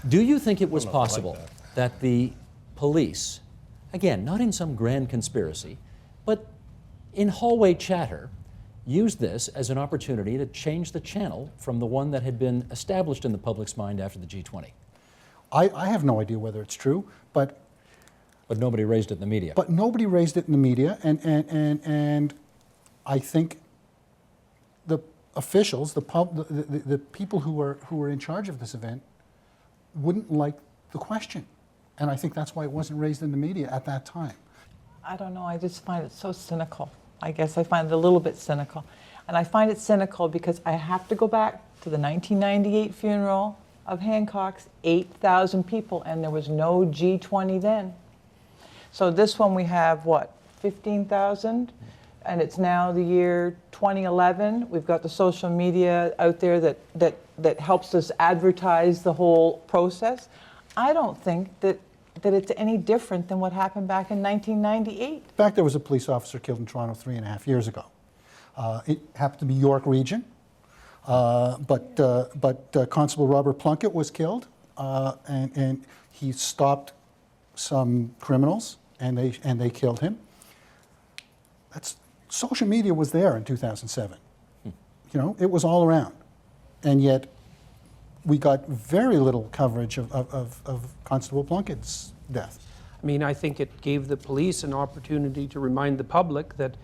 Do you think it was I don't know if I like possible that the police, again, not in some grand conspiracy, but in hallway chatter, used this as an opportunity to change the channel from the one that had been established in the public's mind after the G20? I have no idea whether it's true, but nobody raised it in the media. But nobody raised it in the media, and I think the officials, the people who were in charge of this event, wouldn't like the question, and I think that's why it wasn't raised in the media at that time. I don't know, I just find it so cynical. I guess I find it a little bit cynical. And I find it cynical because I have to go back to the 1998 funeral of Hancock's, 8,000 people, and there was no G20 then. So this one we have, what, 15,000? And it's now the year 2011. We've got the social media out there that helps us advertise the whole process. I don't think that it's any different than what happened back in 1998. In fact, there was a police officer killed in Toronto 3.5 years ago. It happened to be York Region, but Constable Robert Plunkett was killed, and he stopped some criminals, and they killed him. Social media was there in 2007. You know, it was all around, and yet we got very little coverage of Constable Plunkett's death. I mean, I think it gave the police an opportunity to remind the public that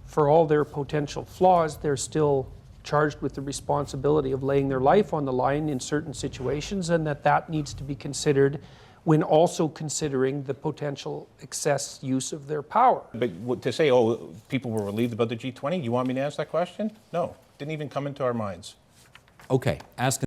for all their potential flaws, they're still charged with the responsibility of laying their life on the line in certain situations, and that needs to be considered when also considering the potential excess use of their power. But to say, oh, people were relieved about the G20, you want me to answer that question? No, didn't even come into our minds. Okay, ask